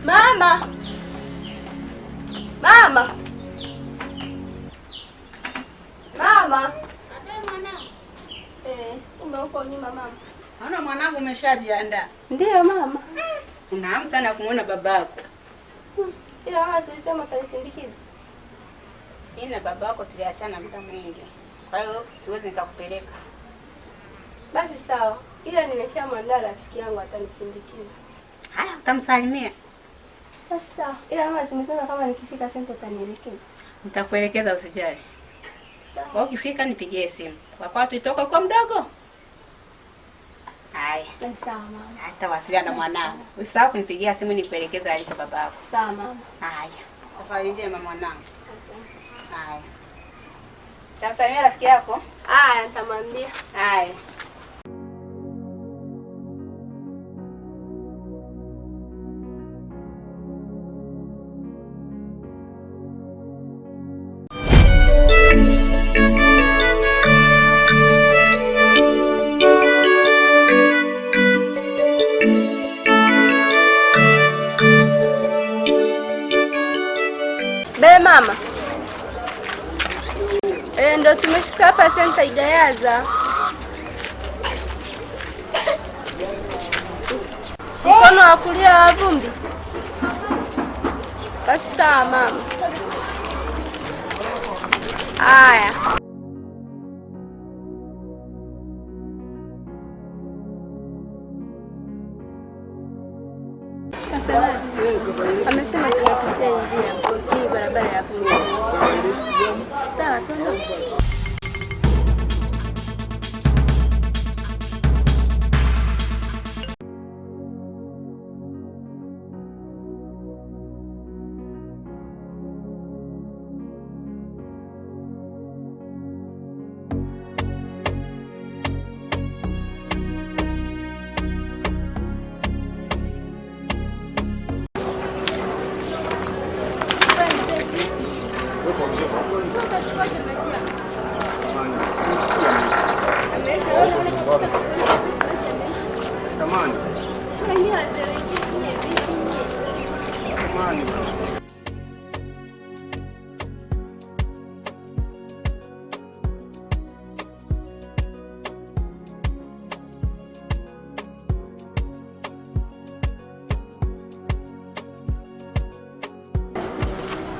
Mama. Mama. Mama. Kumbe uko nyuma mama. Naona mwanangu umeshajiandaa. Ndiyo mama. Una hamu sana kumuona babako. Ila mama ulisema utanisindikiza. Mimi na babako tuliachana muda mwingi. Kwa hiyo siwezi nikakupeleka. Basi sawa. Ila nimeshamwandaa rafiki yangu atanisindikiza. Haya, utamsalimia. Basi sawa. Ila mama tumesema kama nikifika senta utanielekeza. Nitakuelekeza usijali. Sawa. Kwa ukifika nipigie simu. Kwa kwa tuitoka kwa mdogo. Haya. Basi sawa mama. Hata wasiliana na mwanangu. Usisahau kunipigia simu nikuelekeza aliko babako. Sawa mama. Haya. Safari njema mwanangu. Asante. Haya. Tamsalimia rafiki yako? Haya, nitamwambia. Haya. Be mama. Ndo tumefika hapa senta ijayaza. Mkono wa kulia wa vumbi. Basi sawa mama. Haya. Amesema tunapitia njia hii barabara ya vumbi. Sawa, tuondoke.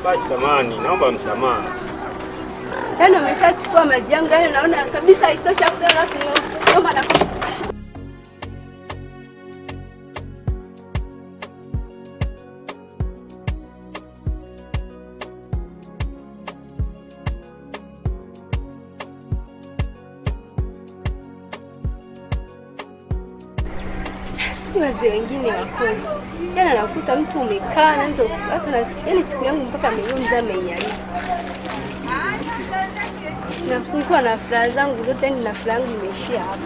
Basi samani, naomba msamaha. Yaani umeshachukua majanga, yaani naona kabisa haitosha kutana kuomba na wazee wengine wakoje. Jana nakuta mtu umekaa naanza hata yaani siku yangu mpaka ameonja ameialia. Nafungua na furaha zangu zote, na furaha yangu imeishia hapa.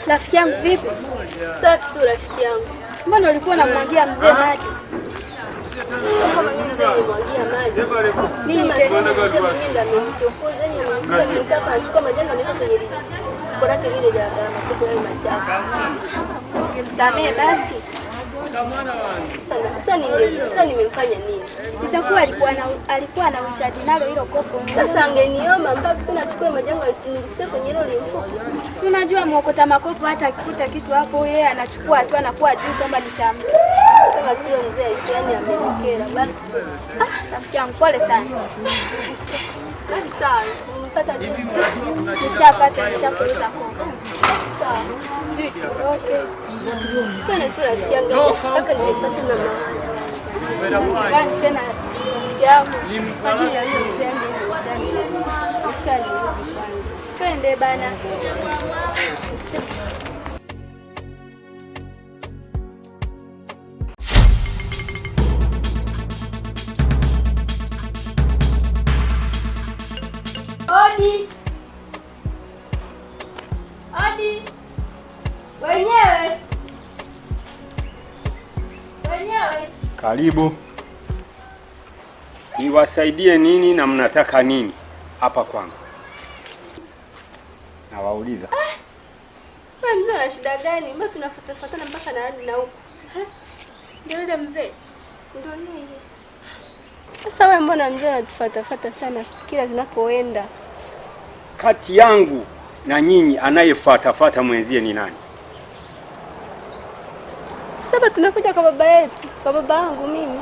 Rafiki yangu vipi? Safi tu rafiki yangu. Mbona ulikuwa unamwagia mzee maji? Sio kama mimi mzee nimwagia maji. Mimi tena nenda nimchokoze yeye nitaka achukue majanga nisha kwenye lile. Kwa lake lile la makopo yale machafu. Ukimsamehe basi. Sasa nimemfanya nini? Itakuwa alikuwa na uhitaji nalo hilo kopo. Sasa angeniomba mpaka tunachukue majanga nilikise kwenye hilo limfuko. Si unajua mwokota makopo hata akikuta kitu hapo yeye anachukua tu anakuwa juu kama ni cha mtu. Sema tu mzee Isiani amenikera basi. Rafiki yangu pole sana. Basi sawa. Mpata jinsi. Nishapoteza kopo. Sawa. Okay. Sana tu rafiki yangu mpaka nimepata na Usifanye tena rafiki yangu. Hadi ya hiyo mzee nishani kwanza. Twende bana. Karibu. Niwasaidie nini na mnataka nini hapa kwangu? Nawauliza. Wewe mzee una shida gani? Mbona tunafuatafuatana mpaka na hadi na huko? Ndio yule mzee. Ndio nini? Sasa wewe mbona mzee unatufuatafuata sana kila tunapoenda? Kati yangu na nyinyi anayefuatafuata mwenzie ni nani? Sasa tumekuja kwa baba yetu, kwa baba yangu mimi.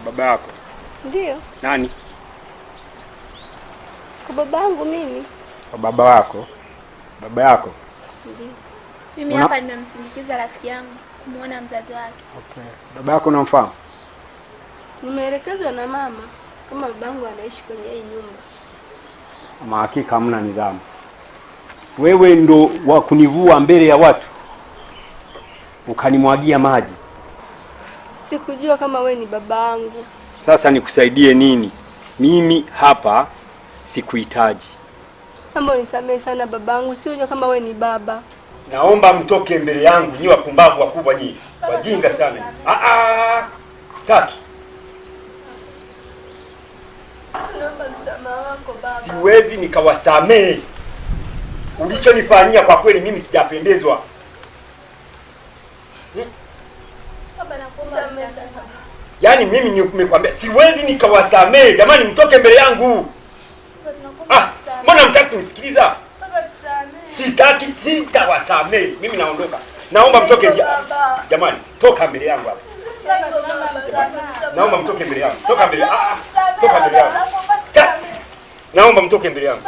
Baba yako? Ndio. Nani? Kwa baba yangu mimi. Kwa baba wako? Baba yako? Ndio. Mimi hapa nimemsindikiza rafiki yangu kumuona mzazi wake. Okay. Baba yako unamfahamu? Nimeelekezwa na mama kama babangu anaishi kwenye hii nyumba. Ama hakika hamna nidhamu. Wewe ndo wa kunivua mbele ya watu ukanimwagia maji. Sikujua kama we ni babangu. Sasa nikusaidie nini? Mimi hapa sikuhitaji. Naomba unisamehe sana babangu, sijua kama we ni baba. Naomba mtoke mbele yangu, nyi wapumbavu wakubwa nyinyi. Wajinga sana. Sitaki. Tunaomba msamaha wako baba. Siwezi nikawasamehe. Ulichonifanyia kwa kweli mimi sijapendezwa. Baba nakuomba msamaha. Yaani mimi nimekwambia siwezi nikawasamehe. Jamani mtoke mbele yangu. Mbona mtaki kunisikiliza? Baba tusamehe. Sitaki, sitawasamehe. Mimi naondoka. Naomba mtoke nje. Jamani, toka mbele yangu hapa. Naomba mtoke mbele yangu. Toka mbele. Toka mbele yangu. Naomba mtoke mbele yangu.